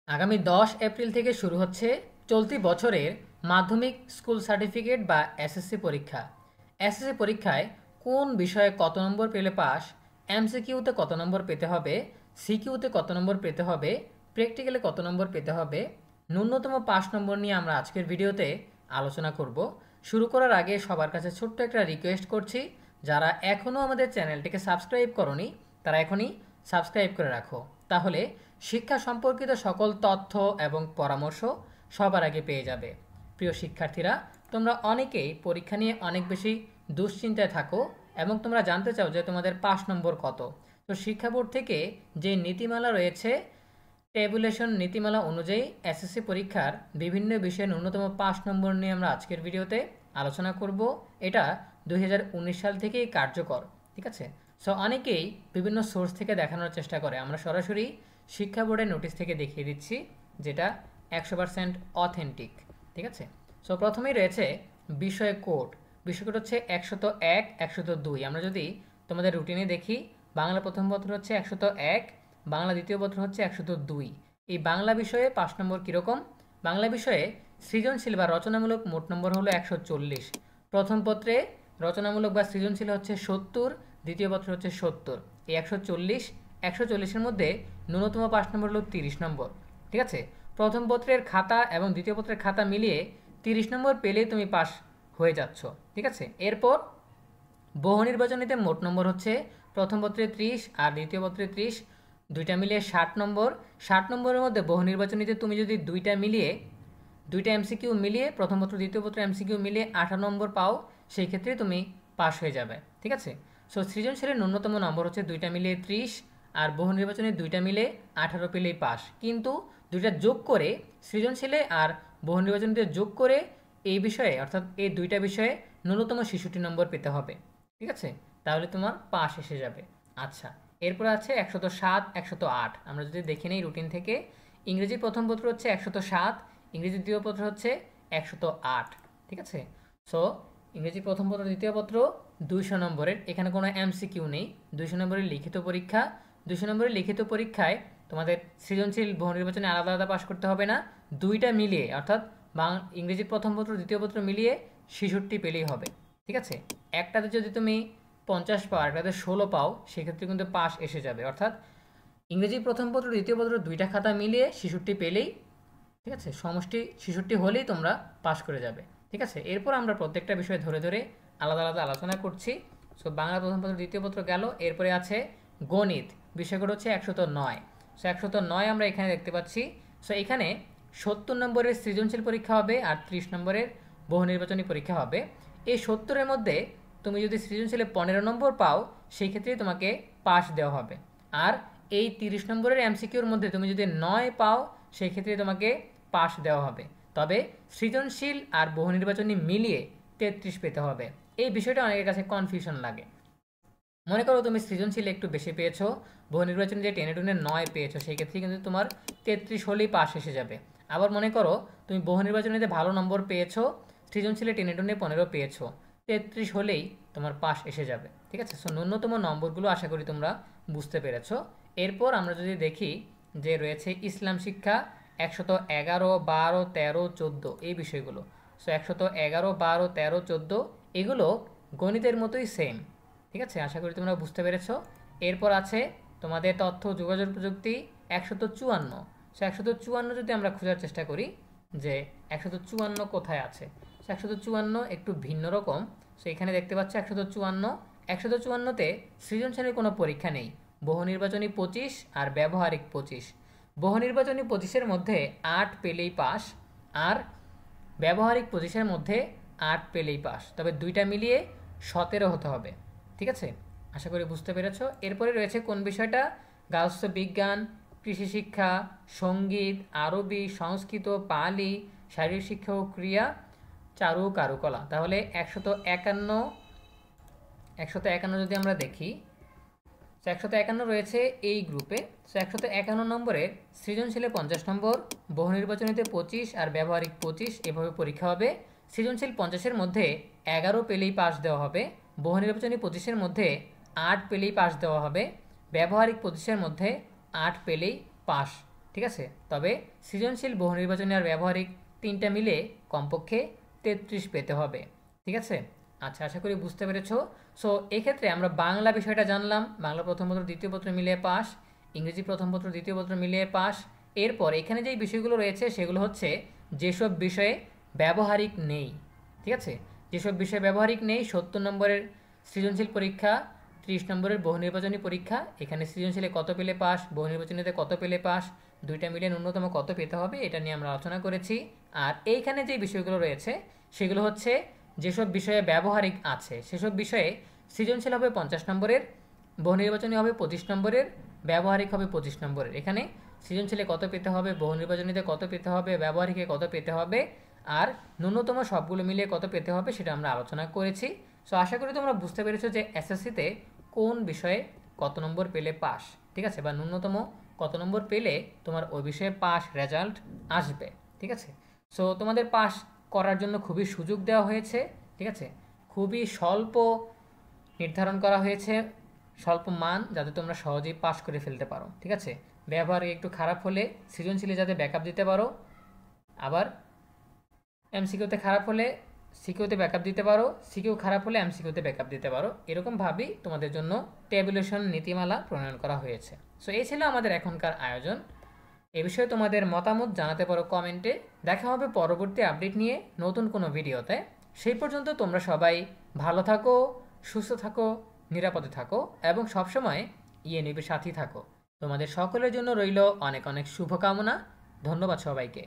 আগামী 10 এপ্রিল থেকে শুরু হচ্ছে চলতি বছরের মাধ্যমিক স্কুল সার্টিফিকেট বা এসএসসি পরীক্ষা। এসএসসি পরীক্ষায় কোন বিষয়ে কত নম্বর পেলে পাস, এমসিকিউতে কত নম্বর পেতে হবে, সিকিউতে কত নম্বর পেতে হবে, প্র্যাকটিক্যালে কত নম্বর পেতে হবে, ন্যূনতম পাস নম্বর নিয়ে আমরা আজকের ভিডিওতে আলোচনা করব। শুরু করার আগে সবার কাছে ছোট্ট একটা রিকোয়েস্ট করছি, যারা এখনও আমাদের চ্যানেলটিকে সাবস্ক্রাইব করনি তারা এখনই সাবস্ক্রাইব করে রাখো, তাহলে শিক্ষা সম্পর্কিত সকল তথ্য এবং পরামর্শ সবার আগে পেয়ে যাবে। প্রিয় শিক্ষার্থীরা, তোমরা অনেকেই পরীক্ষা নিয়ে অনেক বেশি দুশ্চিন্তায় থাকো এবং তোমরা জানতে চাও যে তোমাদের পাস নম্বর কত। তো শিক্ষা বোর্ড থেকে যে নীতিমালা রয়েছে, ট্যাবুলেশন নীতিমালা অনুযায়ী এসএসসি পরীক্ষার বিভিন্ন বিষয়ে ন্যূনতম পাস নম্বর নিয়ে আমরা আজকের ভিডিওতে আলোচনা করব। এটা 2019 সাল থেকেই কার্যকর, ঠিক আছে। সো অনেকেই বিভিন্ন সোর্স থেকে দেখানোর চেষ্টা করে, আমরা সরাসরি শিক্ষা বোর্ডের নোটিশ থেকে দেখিয়ে দিচ্ছি, যেটা 100% অথেন্টিক, ঠিক আছে। সো প্রথমেই রয়েছে বিষয় কোড। বিষয় কোড হচ্ছে 101, 102। আমরা যদি তোমাদের রুটিনে দেখি, বাংলা প্রথম পত্র হচ্ছে 101, বাংলা দ্বিতীয় পত্র হচ্ছে 102। এই বাংলা বিষয়ে 5 নম্বর কীরকম? বাংলা বিষয়ে সৃজনশীল বা রচনামূলক মোট নম্বর হলো 140। প্রথম পত্রে রচনামূলক বা সৃজনশীল হচ্ছে 70, দ্বিতীয় পত্র হচ্ছে 70। এই 140-140-এর মধ্যে ন্যূনতম পাস নম্বর হলো 30 নম্বর, ঠিক আছে। প্রথম পত্রের খাতা এবং দ্বিতীয় পত্রের খাতা মিলিয়ে 30 নম্বর পেলেই তুমি পাস হয়ে যাচ্ছ, ঠিক আছে। এরপর বহু নির্বাচনীতে মোট নম্বর হচ্ছে প্রথম পত্রে 30 আর দ্বিতীয় পত্রে 30, দুইটা মিলিয়ে 60 নম্বর। 60 নম্বরের মধ্যে বহু নির্বাচনীতে তুমি যদি দুইটা এমসিকিউ মিলিয়ে প্রথম পত্র দ্বিতীয় পত্র এমসিকিউ মিলিয়ে 18 নম্বর পাও, সেই ক্ষেত্রে তুমি পাস হয়ে যাবে, ঠিক আছে। সো সৃজনশীলের ন্যূনতম নম্বর হচ্ছে দুইটা মিলিয়ে 30 আর বহু নির্বাচনে দুইটা মিলে 18 পেলেই পাস। কিন্তু দুইটা যোগ করে সৃজনশীলে আর বহু নির্বাচনীতে যোগ করে এই বিষয়ে, অর্থাৎ এই দুইটা বিষয়ে ন্যূনতম 66 নম্বর পেতে হবে, ঠিক আছে, তাহলে তোমার পাস এসে যাবে। আচ্ছা, এরপর আছে 107, 108। আমরা যদি দেখে নেই রুটিন থেকে, ইংরেজি প্রথম পত্র হচ্ছে 107, ইংরেজি দ্বিতীয় পত্র হচ্ছে 108, ঠিক আছে। সো ইংরেজি প্রথম পত্র দ্বিতীয় পত্র 200 নম্বরের, এখানে কোনো এমসিকিউ নেই। 200 নম্বরের লিখিত পরীক্ষা। 200 নম্বরের লিখিত পরীক্ষায় তোমাদের সৃজনশীল বহু নির্বাচনে আলাদা আলাদা পাস করতে হবে না, দুইটা মিলিয়ে অর্থাৎ ইংরেজি প্রথম পত্র দ্বিতীয় পত্র মিলিয়ে 66 পেলেই হবে, ঠিক আছে। একটাতে যদি তুমি 50 পাও, একটাতে 16 পাও, সেক্ষেত্রে কিন্তু পাস এসে যাবে। অর্থাৎ ইংরেজি প্রথম পত্র দ্বিতীয় পত্র দুইটা খাতা মিলিয়ে 66 পেলেই, ঠিক আছে, সমষ্টি 66 হলেই তোমরা পাস করে যাবে, ঠিক আছে। এরপর আমরা প্রত্যেকটা বিষয় ধরে ধরে আলাদা আলাদা আলোচনা করছি। সো বাংলা প্রথম পত্র দ্বিতীয় পত্র গেল। এরপরে আছে গণিত, বিষয়গুলো হচ্ছে 109। সো 109 আমরা এখানে দেখতে পাচ্ছি। সো এখানে 70 নম্বরের সৃজনশীল পরীক্ষা হবে আর 30 নম্বরের বহু নির্বাচনী পরীক্ষা হবে। এই 70-এর মধ্যে তুমি যদি সৃজনশীলে 15 নম্বর পাও, সেই ক্ষেত্রেই তোমাকে পাস দেওয়া হবে। আর এই 30 নম্বরের এমসিকিউর মধ্যে তুমি যদি 9 পাও, সেই ক্ষেত্রে তোমাকে পাস দেওয়া হবে। তবে সৃজনশীল আর বহু নির্বাচনী মিলিয়ে 33 পেতে হবে। এই বিষয়টা অনেকের কাছে কনফিউশন লাগে। মনে করো তুমি সৃজনশীল একটু বেশি পেয়েছো, বহু নির্বাচনে যে টেনে টুনে 9 পেয়েছো, সেই ক্ষেত্রে কিন্তু তোমার 33 হলেই পাস এসে যাবে। আবার মনে করো তুমি বহু নির্বাচনীতে ভালো নম্বর পেয়েছো, সৃজনশীলে টেনে টুনে 15 পেয়েছো, 33 হলেই তোমার পাস এসে যাবে, ঠিক আছে। সো ন্যূনতম নম্বরগুলো আশা করি তোমরা বুঝতে পেরেছো। এরপর আমরা যদি দেখি যে রয়েছে ইসলাম শিক্ষা 111, 12, 13, 14 এই বিষয়গুলো। সো 111, 12, 13, 14 এগুলো গণিতের মতোই সেম, ঠিক আছে, আশা করি তোমরা বুঝতে পেরেছো। এরপর আছে তোমাদের তথ্য যোগাযোগ প্রযুক্তি 154। সো 154 যদি আমরা খোঁজার চেষ্টা করি যে 154 কোথায় আছে, সো 154 একটু ভিন্ন রকম। সো এখানে দেখতে পাচ্ছ 154। 154তে সৃজনশীলের কোনো পরীক্ষা নেই, বহু নির্বাচনী 25 আর ব্যবহারিক 25। বহু নির্বাচনী 25-এর মধ্যে 8 পেলেই পাস, আর ব্যবহারিক 25-এর মধ্যে 8 পেলেই পাস, তবে দুইটা মিলিয়ে 17 হতে হবে, ঠিক আছে, আশা করি বুঝতে পেরেছো। এরপরে রয়েছে কোন বিষয়টা? গার্হস্থ্য বিজ্ঞান, কৃষি শিক্ষা, সঙ্গীত, আরবি, সংস্কৃত, পালি, শারীরিক শিক্ষা ও ক্রিয়া, চারু কারুকলা। তাহলে 151 যদি আমরা দেখি, 151 রয়েছে এই গ্রুপে। সো 151 নম্বরের সৃজনশীলে 50 নম্বর, বহু নির্বাচনীতে 25 আর ব্যবহারিক 25 এভাবে পরীক্ষা হবে। সৃজনশীল 50-এর মধ্যে 11 পেলেই পাস দেওয়া হবে, বহু নির্বাচনী 25-এর মধ্যে 8 পেলেই পাস দেওয়া হবে, ব্যবহারিক 25-এর মধ্যে 8 পেলেই পাস ঠিক আছে। তবে সৃজনশীল, বহু নির্বাচনী আর ব্যবহারিক তিনটা মিলে কমপক্ষে 33 পেতে হবে। ঠিক আছে। আচ্ছা, আশা করি বুঝতে পেরেছো। সো এক্ষেত্রে আমরা বাংলা বিষয়টা জানলাম, বাংলা প্রথম পত্র দ্বিতীয় পত্র মিলিয়ে পাস, ইংরেজি প্রথম পত্র দ্বিতীয় পত্র মিলিয়ে পাস। এরপর এখানে যেই বিষয়গুলো রয়েছে সেগুলো হচ্ছে যেসব বিষয়ে ব্যবহারিক নেই। ঠিক আছে, যেসব বিষয়ে ব্যবহারিক নেই, 70 নম্বরের সৃজনশীল পরীক্ষা, 30 নম্বরের বহু নির্বাচনী পরীক্ষা। এখানে সৃজনশীলে কত পেলে পাস, বহু নির্বাচনীতে কত পেলে পাস, দুইটা মিলিয়ে ন্যূনতম কত পেতে হবে, এটা নিয়ে আমরা আলোচনা করেছি। আর এইখানে যে বিষয়গুলো রয়েছে সেগুলো হচ্ছে যেসব বিষয়ে ব্যবহারিক আছে সেসব বিষয়ে সৃজনশীল হবে 50 নম্বরের, বহু নির্বাচনী হবে 25 নম্বরের, ব্যবহারিক হবে 25 নম্বরের। এখানে সৃজনশীলে কত পেতে হবে, বহু নির্বাচনীতে কত পেতে হবে, ব্যবহারিকে কত পেতে হবে, আর ন্যূনতম সবগুলো মিলিয়ে কত পেতে হবে সেটা আমরা আলোচনা করেছি। সো আশা করি তোমরা বুঝতে পেরেছো যে এসএসসিতে কোন বিষয়ে কত নম্বর পেলে পাস, ঠিক আছে, বা ন্যূনতম কত নম্বর পেলে তোমার ওই বিষয়ে পাস রেজাল্ট আসবে। ঠিক আছে। সো তোমাদের পাস করার জন্য খুবই সুযোগ দেওয়া হয়েছে। ঠিক আছে, খুবই স্বল্প নির্ধারণ করা হয়েছে, স্বল্প মান, যাতে তোমরা সহজেই পাস করে ফেলতে পারো। ঠিক আছে, ব্যবহার একটু খারাপ হলে সৃজনশীলে যাতে ব্যাকআপ দিতে পারো, আবার এমসিকিউতে খারাপ হলে সিকিউতে ব্যাকআপ দিতে পারো, সিকিউ খারাপ হলে এমসিকিউতে ব্যাকআপ দিতে পারো। এরকমভাবেই তোমাদের জন্য ট্যাবুলেশন নীতিমালা প্রণয়ন করা হয়েছে। সো এই ছিল আমাদের এখনকার আয়োজন। এ বিষয়ে তোমাদের মতামত জানাতে পারো কমেন্টে। দেখা হবে পরবর্তী আপডেট নিয়ে নতুন কোনো ভিডিওতে। সেই পর্যন্ত তোমরা সবাই ভালো থাকো, সুস্থ থাকো, নিরাপদে থাকো এবং সবসময় ইএনইবির সাথেই থাকো। তোমাদের সকলের জন্য রইল অনেক অনেক শুভকামনা। ধন্যবাদ সবাইকে।